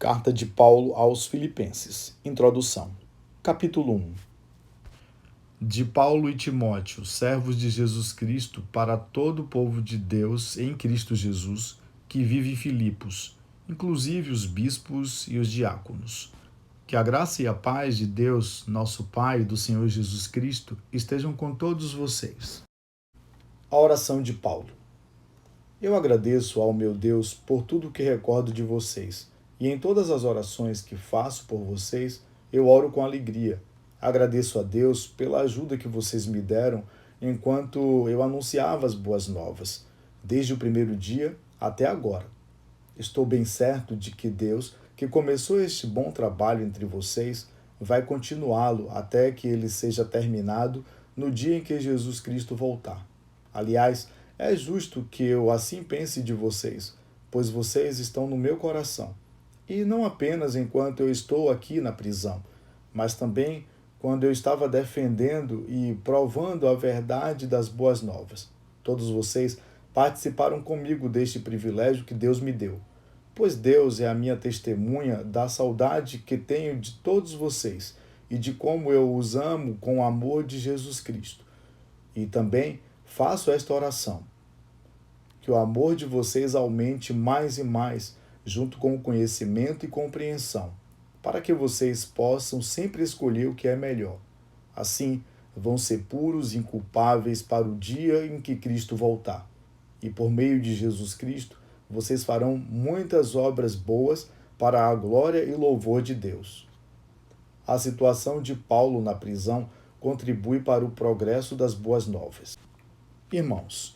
Carta de Paulo aos Filipenses. Introdução. Capítulo 1. De Paulo e Timóteo, servos de Jesus Cristo, para todo o povo de Deus em Cristo Jesus, que vive em Filipos, inclusive os bispos e os diáconos. Que a graça e a paz de Deus, nosso Pai, e do Senhor Jesus Cristo, estejam com todos vocês. A oração de Paulo. Eu agradeço ao meu Deus por tudo que recordo de vocês, e em todas as orações que faço por vocês, eu oro com alegria. Agradeço a Deus pela ajuda que vocês me deram enquanto eu anunciava as boas novas, desde o primeiro dia até agora. Estou bem certo de que Deus, que começou este bom trabalho entre vocês, vai continuá-lo até que ele seja terminado no dia em que Jesus Cristo voltar. Aliás, é justo que eu assim pense de vocês, pois vocês estão no meu coração. E não apenas enquanto eu estou aqui na prisão, mas também quando eu estava defendendo e provando a verdade das boas novas. Todos vocês participaram comigo deste privilégio que Deus me deu, pois Deus é a minha testemunha da saudade que tenho de todos vocês e de como eu os amo com o amor de Jesus Cristo. E também faço esta oração: que o amor de vocês aumente mais e mais, junto com o conhecimento e compreensão, para que vocês possam sempre escolher o que é melhor. Assim, vão ser puros e inculpáveis para o dia em que Cristo voltar. E por meio de Jesus Cristo, vocês farão muitas obras boas para a glória e louvor de Deus. A situação de Paulo na prisão contribui para o progresso das boas novas. Irmãos,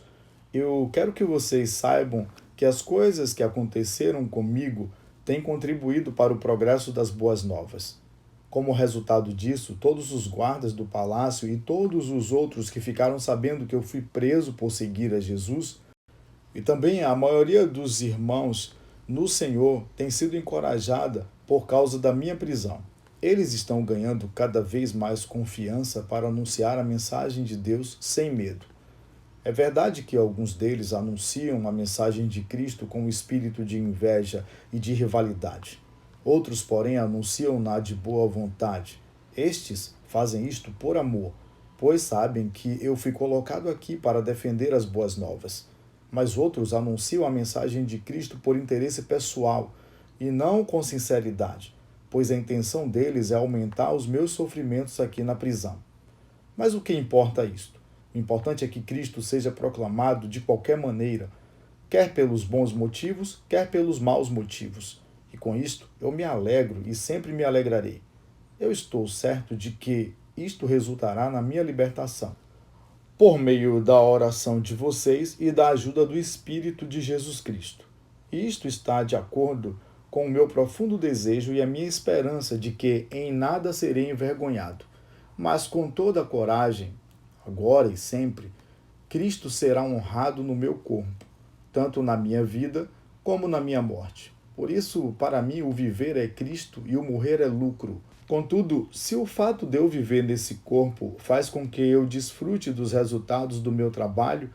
eu quero que vocês saibam que as coisas que aconteceram comigo têm contribuído para o progresso das boas novas. Como resultado disso, todos os guardas do palácio e todos os outros que ficaram sabendo que eu fui preso por seguir a Jesus, e também a maioria dos irmãos no Senhor tem sido encorajada por causa da minha prisão. Eles estão ganhando cada vez mais confiança para anunciar a mensagem de Deus sem medo. É verdade que alguns deles anunciam a mensagem de Cristo com espírito de inveja e de rivalidade. Outros, porém, anunciam-na de boa vontade. Estes fazem isto por amor, pois sabem que eu fui colocado aqui para defender as boas novas. Mas outros anunciam a mensagem de Cristo por interesse pessoal e não com sinceridade, pois a intenção deles é aumentar os meus sofrimentos aqui na prisão. Mas o que importa isto? O importante é que Cristo seja proclamado de qualquer maneira, quer pelos bons motivos, quer pelos maus motivos. E com isto eu me alegro e sempre me alegrarei. Eu estou certo de que isto resultará na minha libertação, por meio da oração de vocês e da ajuda do Espírito de Jesus Cristo. E isto está de acordo com o meu profundo desejo e a minha esperança de que em nada serei envergonhado, mas com toda a coragem, agora e sempre, Cristo será honrado no meu corpo, tanto na minha vida como na minha morte. Por isso, para mim, o viver é Cristo e o morrer é lucro. Contudo, se o fato de eu viver nesse corpo faz com que eu desfrute dos resultados do meu trabalho,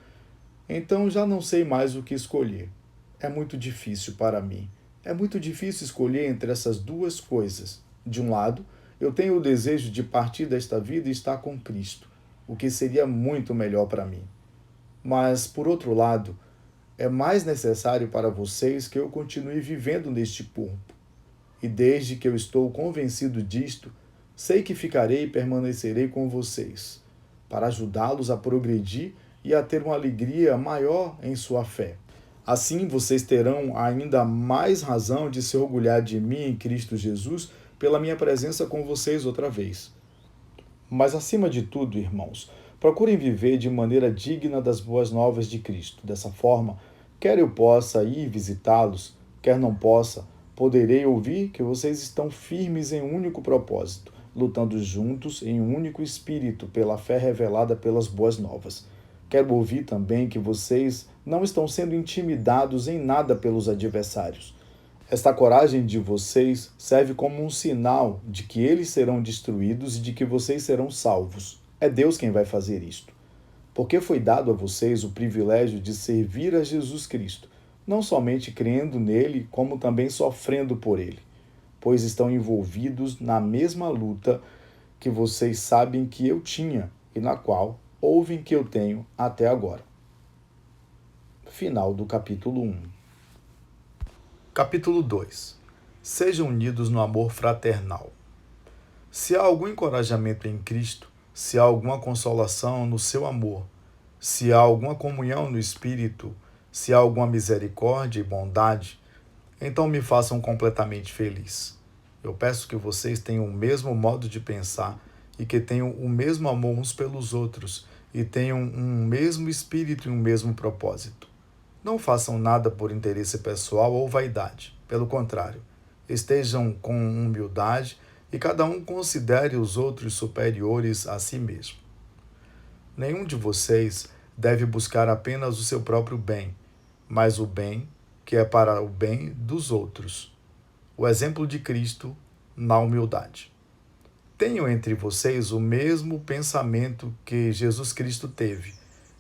então já não sei mais o que escolher. É muito difícil para mim. É muito difícil escolher entre essas duas coisas. De um lado, eu tenho o desejo de partir desta vida e estar com Cristo, o que seria muito melhor para mim. Mas, por outro lado, é mais necessário para vocês que eu continue vivendo neste corpo. E desde que eu estou convencido disto, sei que ficarei e permanecerei com vocês, para ajudá-los a progredir e a ter uma alegria maior em sua fé. Assim, vocês terão ainda mais razão de se orgulhar de mim em Cristo Jesus pela minha presença com vocês outra vez. Mas, acima de tudo, irmãos, procurem viver de maneira digna das boas novas de Cristo. Dessa forma, quer eu possa ir visitá-los, quer não possa, poderei ouvir que vocês estão firmes em um único propósito, lutando juntos em um único espírito pela fé revelada pelas boas novas. Quero ouvir também que vocês não estão sendo intimidados em nada pelos adversários. Esta coragem de vocês serve como um sinal de que eles serão destruídos e de que vocês serão salvos. É Deus quem vai fazer isto. Porque foi dado a vocês o privilégio de servir a Jesus Cristo, não somente crendo nele, como também sofrendo por ele. pois estão envolvidos na mesma luta que vocês sabem que eu tinha e na qual ouvem que eu tenho até agora. Final do capítulo 1. Capítulo 2. Sejam unidos no amor fraternal. Se há algum encorajamento em Cristo, se há alguma consolação no seu amor, se há alguma comunhão no Espírito, se há alguma misericórdia e bondade, então me façam completamente feliz. Eu peço que vocês tenham o mesmo modo de pensar e que tenham o mesmo amor uns pelos outros e tenham um mesmo espírito e um mesmo propósito. Não façam nada por interesse pessoal ou vaidade. Pelo contrário, estejam com humildade e cada um considere os outros superiores a si mesmo. Nenhum de vocês deve buscar apenas o seu próprio bem, mas o bem que é para o bem dos outros. O exemplo de Cristo na humildade. Tenham entre vocês o mesmo pensamento que Jesus Cristo teve.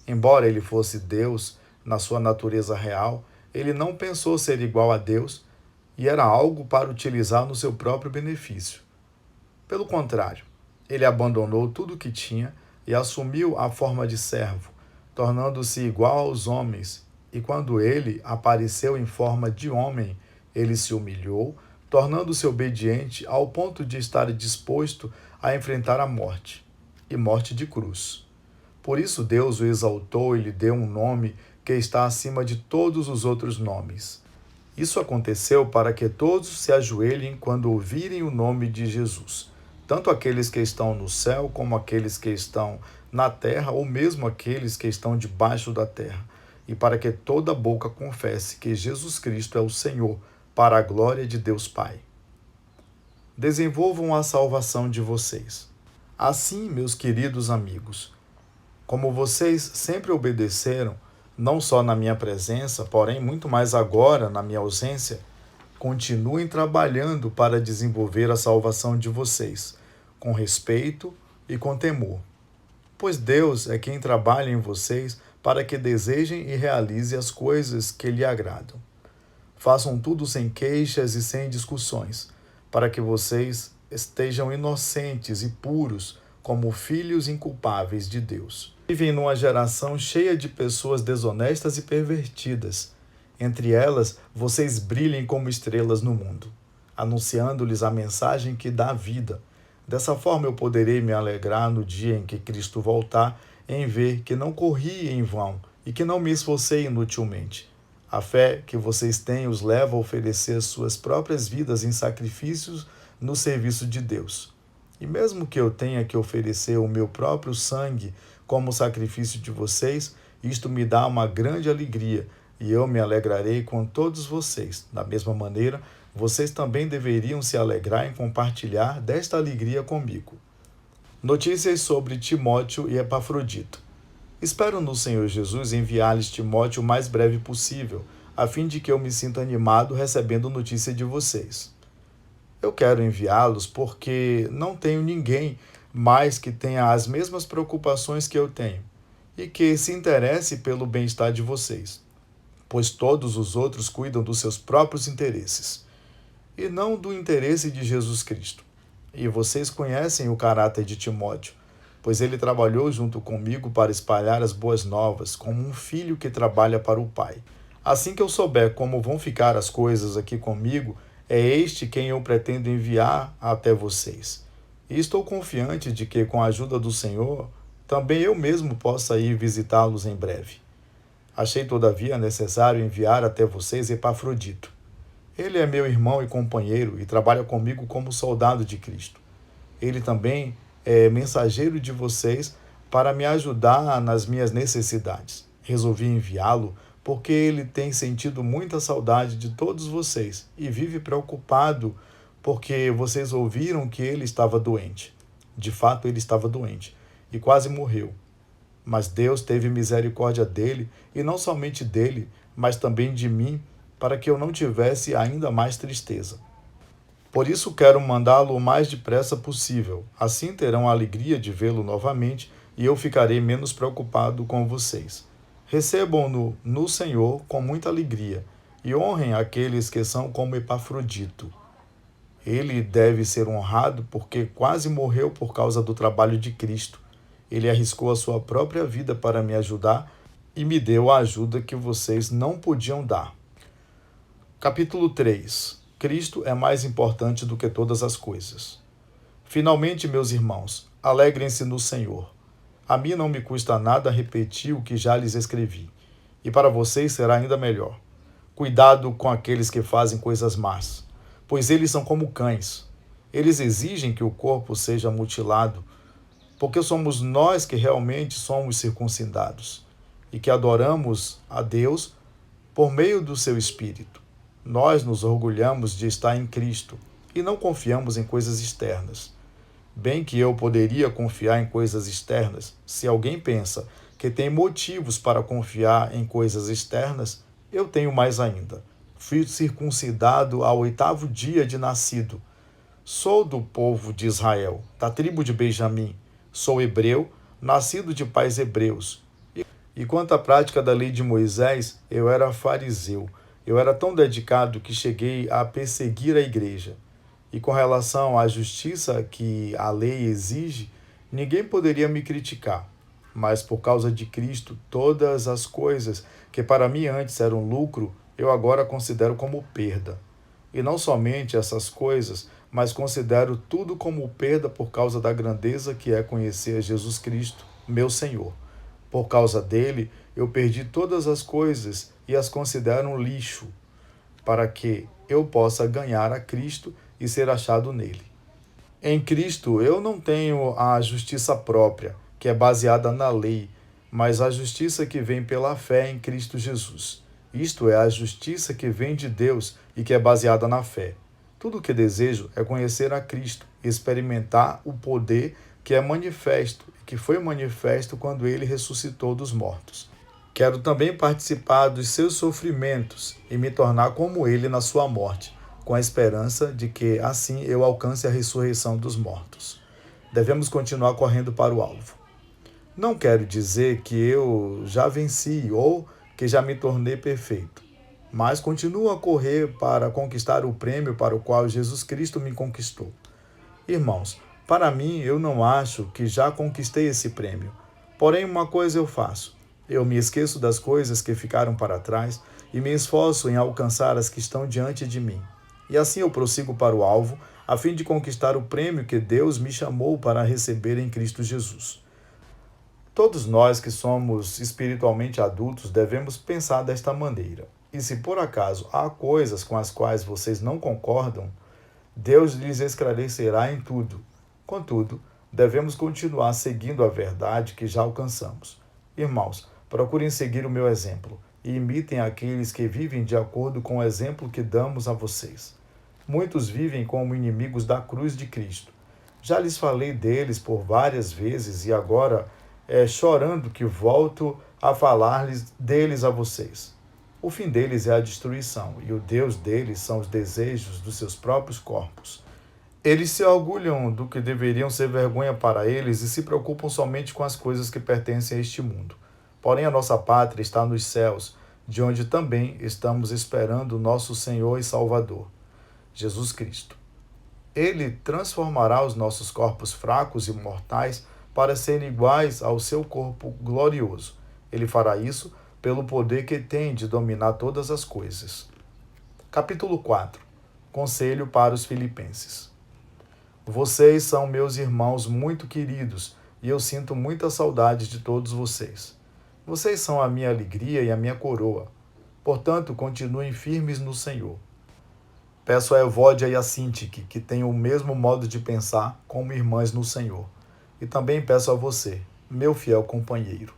Embora ele fosse Deus, na sua natureza real, ele não pensou ser igual a Deus e era algo para utilizar no seu próprio benefício. Pelo contrário, ele abandonou tudo o que tinha e assumiu a forma de servo, tornando-se igual aos homens. E quando ele apareceu em forma de homem, ele se humilhou, tornando-se obediente ao ponto de estar disposto a enfrentar a morte, e morte de cruz. Por isso Deus o exaltou e lhe deu um nome que está acima de todos os outros nomes. Isso aconteceu para que todos se ajoelhem quando ouvirem o nome de Jesus, tanto aqueles que estão no céu como aqueles que estão na terra ou mesmo aqueles que estão debaixo da terra, e para que toda boca confesse que Jesus Cristo é o Senhor, para a glória de Deus Pai. Desenvolvam a salvação de vocês. Assim, meus queridos amigos, como vocês sempre obedeceram, não só na minha presença, porém muito mais agora na minha ausência, continuem trabalhando para desenvolver a salvação de vocês, com respeito e com temor. Pois Deus é quem trabalha em vocês para que desejem e realizem as coisas que lhe agradam. Façam tudo sem queixas e sem discussões, para que vocês estejam inocentes e puros como filhos inculpáveis de Deus. Vivem numa geração cheia de pessoas desonestas e pervertidas. Entre elas, vocês brilhem como estrelas no mundo, anunciando-lhes a mensagem que dá vida. Dessa forma eu poderei me alegrar no dia em que Cristo voltar, em ver que não corri em vão e que não me esforcei inutilmente. A fé que vocês têm os leva a oferecer suas próprias vidas em sacrifícios no serviço de Deus. E mesmo que eu tenha que oferecer o meu próprio sangue como sacrifício de vocês, isto me dá uma grande alegria, e eu me alegrarei com todos vocês. Da mesma maneira, vocês também deveriam se alegrar em compartilhar desta alegria comigo. Notícias sobre Timóteo e Epafrodito. Espero no Senhor Jesus enviar-lhes Timóteo o mais breve possível, a fim de que eu me sinta animado recebendo notícia de vocês. Eu quero enviá-los porque não tenho ninguém mais que tenha as mesmas preocupações que eu tenho e que se interesse pelo bem-estar de vocês, pois todos os outros cuidam dos seus próprios interesses e não do interesse de Jesus Cristo. E vocês conhecem o caráter de Timóteo, pois ele trabalhou junto comigo para espalhar as boas novas, como um filho que trabalha para o pai. Assim que eu souber como vão ficar as coisas aqui comigo, é este quem eu pretendo enviar até vocês. E estou confiante de que, com a ajuda do Senhor, também eu mesmo possa ir visitá-los em breve. Achei, todavia, necessário enviar até vocês Epafrodito. Ele é meu irmão e companheiro e trabalha comigo como soldado de Cristo. Ele também é mensageiro de vocês para me ajudar nas minhas necessidades. Resolvi enviá-lo porque ele tem sentido muita saudade de todos vocês e vive preocupado porque vocês ouviram que ele estava doente. De fato, ele estava doente e quase morreu. Mas Deus teve misericórdia dele, e não somente dele, mas também de mim, para que eu não tivesse ainda mais tristeza. Por isso quero mandá-lo o mais depressa possível. Assim terão a alegria de vê-lo novamente e eu ficarei menos preocupado com vocês. Recebam-no no Senhor com muita alegria e honrem aqueles que são como Epafrodito. Ele deve ser honrado porque quase morreu por causa do trabalho de Cristo. Ele arriscou a sua própria vida para me ajudar e me deu a ajuda que vocês não podiam dar. Capítulo 3. Cristo é mais importante do que todas as coisas. Finalmente, meus irmãos, alegrem-se no Senhor. A mim não me custa nada repetir o que já lhes escrevi, e para vocês será ainda melhor. Cuidado com aqueles que fazem coisas más, pois eles são como cães. Eles exigem que o corpo seja mutilado, porque somos nós que realmente somos circuncidados e que adoramos a Deus por meio do seu Espírito. Nós nos orgulhamos de estar em Cristo e não confiamos em coisas externas. Bem que eu poderia confiar em coisas externas, se alguém pensa que tem motivos para confiar em coisas externas, eu tenho mais ainda. Fui circuncidado ao 8º dia de nascido. Sou do povo de Israel, da tribo de Benjamim. Sou hebreu, nascido de pais hebreus. E quanto à prática da lei de Moisés, eu era fariseu. Eu era tão dedicado que cheguei a perseguir a igreja. E com relação à justiça que a lei exige, ninguém poderia me criticar. Mas por causa de Cristo, todas as coisas que para mim antes eram lucro, eu agora considero como perda. E não somente essas coisas, mas considero tudo como perda por causa da grandeza que é conhecer Jesus Cristo, meu Senhor. Por causa dele, eu perdi todas as coisas e as considero um lixo, para que eu possa ganhar a Cristo e ser achado nele. Em Cristo, eu não tenho a justiça própria, que é baseada na lei, mas a justiça que vem pela fé em Cristo Jesus. Isto é a justiça que vem de Deus e que é baseada na fé. Tudo o que desejo é conhecer a Cristo e experimentar o poder que é manifesto e que foi manifesto quando ele ressuscitou dos mortos. Quero também participar dos seus sofrimentos e me tornar como ele na sua morte, com a esperança de que assim eu alcance a ressurreição dos mortos. Devemos continuar correndo para o alvo. Não quero dizer que eu já venci ou que já me tornei perfeito, mas continuo a correr para conquistar o prêmio para o qual Jesus Cristo me conquistou. Irmãos, para mim, eu não acho que já conquistei esse prêmio. Porém, uma coisa eu faço. Eu me esqueço das coisas que ficaram para trás e me esforço em alcançar as que estão diante de mim. E assim eu prossigo para o alvo, a fim de conquistar o prêmio que Deus me chamou para receber em Cristo Jesus. Todos nós que somos espiritualmente adultos devemos pensar desta maneira. E se por acaso há coisas com as quais vocês não concordam, Deus lhes esclarecerá em tudo. Contudo, devemos continuar seguindo a verdade que já alcançamos. Irmãos, procurem seguir o meu exemplo e imitem aqueles que vivem de acordo com o exemplo que damos a vocês. Muitos vivem como inimigos da cruz de Cristo. Já lhes falei deles por várias vezes e agora chorando que volto a falar-lhes deles a vocês. O fim deles é a destruição, e o Deus deles são os desejos dos seus próprios corpos. Eles se orgulham do que deveriam ser vergonha para eles e se preocupam somente com as coisas que pertencem a este mundo. Porém, a nossa pátria está nos céus, de onde também estamos esperando o nosso Senhor e Salvador, Jesus Cristo. Ele transformará os nossos corpos fracos e mortais para serem iguais ao seu corpo glorioso. Ele fará isso pelo poder que tem de dominar todas as coisas. Capítulo 4. Conselho para os filipenses. Vocês são meus irmãos muito queridos e eu sinto muita saudade de todos vocês. Vocês são a minha alegria e a minha coroa. Portanto, continuem firmes no Senhor. Peço a Evódia e a Sintique que tenham o mesmo modo de pensar como irmãs no Senhor. E também peço a você, meu fiel companheiro,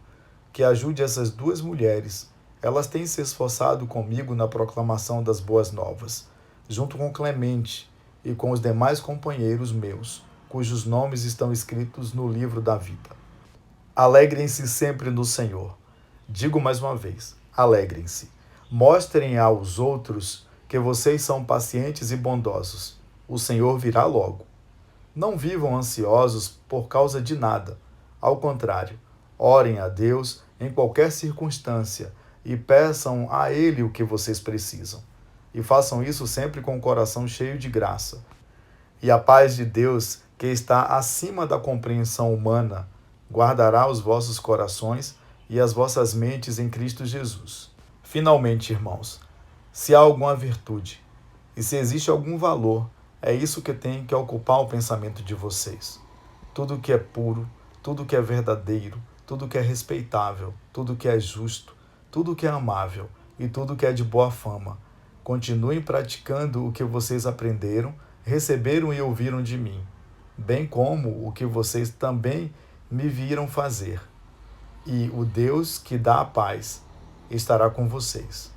que ajude essas duas mulheres. Elas têm se esforçado comigo na proclamação das boas novas, junto com Clemente e com os demais companheiros meus, cujos nomes estão escritos no livro da vida. Alegrem-se sempre no Senhor. Digo mais uma vez, alegrem-se. Mostrem aos outros que vocês são pacientes e bondosos. O Senhor virá logo. Não vivam ansiosos por causa de nada. Ao contrário, orem a Deus em qualquer circunstância e peçam a Ele o que vocês precisam. E façam isso sempre com o coração cheio de graça, E a paz de Deus, que está acima da compreensão humana, guardará os vossos corações e as vossas mentes em Cristo Jesus. Finalmente, irmãos, se há alguma virtude e se existe algum valor, é isso que tem que ocupar o pensamento de vocês. Tudo que é puro, tudo que é verdadeiro, tudo que é respeitável, tudo que é justo, tudo que é amável e tudo que é de boa fama. Continuem praticando o que vocês aprenderam, receberam e ouviram de mim, bem como o que vocês também me viram fazer. E o Deus que dá a paz estará com vocês.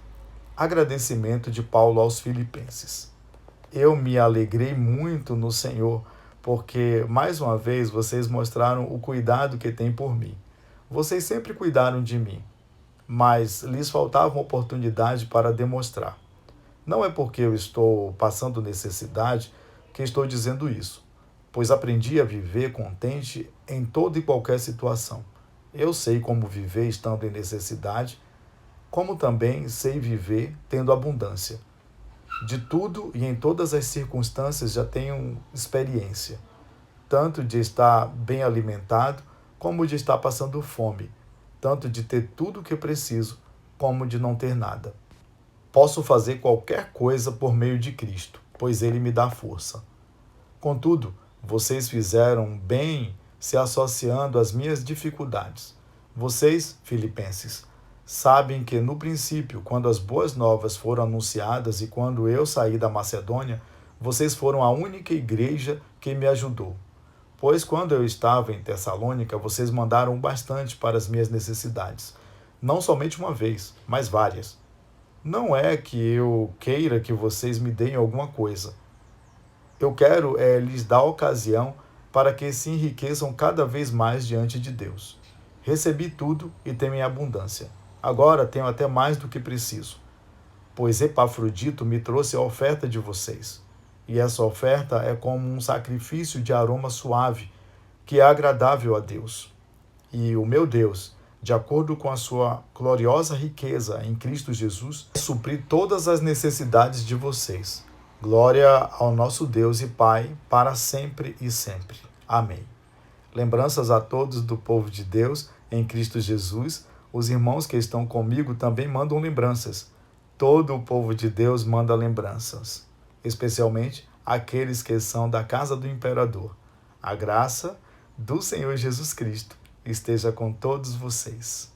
Agradecimento de Paulo aos Filipenses. Eu me alegrei muito no Senhor, porque, mais uma vez, vocês mostraram o cuidado que têm por mim. Vocês sempre cuidaram de mim, mas lhes faltava uma oportunidade para demonstrar. Não é porque eu estou passando necessidade que estou dizendo isso, pois aprendi a viver contente em toda e qualquer situação. Eu sei como viver estando em necessidade, como também sei viver tendo abundância. De tudo e em todas as circunstâncias já tenho experiência, tanto de estar bem alimentado, como de estar passando fome, tanto de ter tudo o que preciso, como de não ter nada. Posso fazer qualquer coisa por meio de Cristo, pois Ele me dá força. Contudo, vocês fizeram bem se associando às minhas dificuldades. Vocês, filipenses, sabem que no princípio, quando as boas novas foram anunciadas e quando eu saí da Macedônia, vocês foram a única igreja que me ajudou. Pois quando eu estava em Tessalônica, vocês mandaram bastante para as minhas necessidades. Não somente uma vez, mas várias. Não é que eu queira que vocês me deem alguma coisa. Eu quero lhes dar ocasião para que se enriqueçam cada vez mais diante de Deus. Recebi tudo e tenho em abundância. Agora tenho até mais do que preciso, pois Epafrodito me trouxe a oferta de vocês. E essa oferta é como um sacrifício de aroma suave, que é agradável a Deus. E o meu Deus, de acordo com a sua gloriosa riqueza em Cristo Jesus, vai suprir todas as necessidades de vocês. Glória ao nosso Deus e Pai, para sempre e sempre. Amém. Lembranças a todos do povo de Deus em Cristo Jesus. Os irmãos que estão comigo também mandam lembranças. Todo o povo de Deus manda lembranças, especialmente aqueles que são da casa do imperador. A graça do Senhor Jesus Cristo esteja com todos vocês.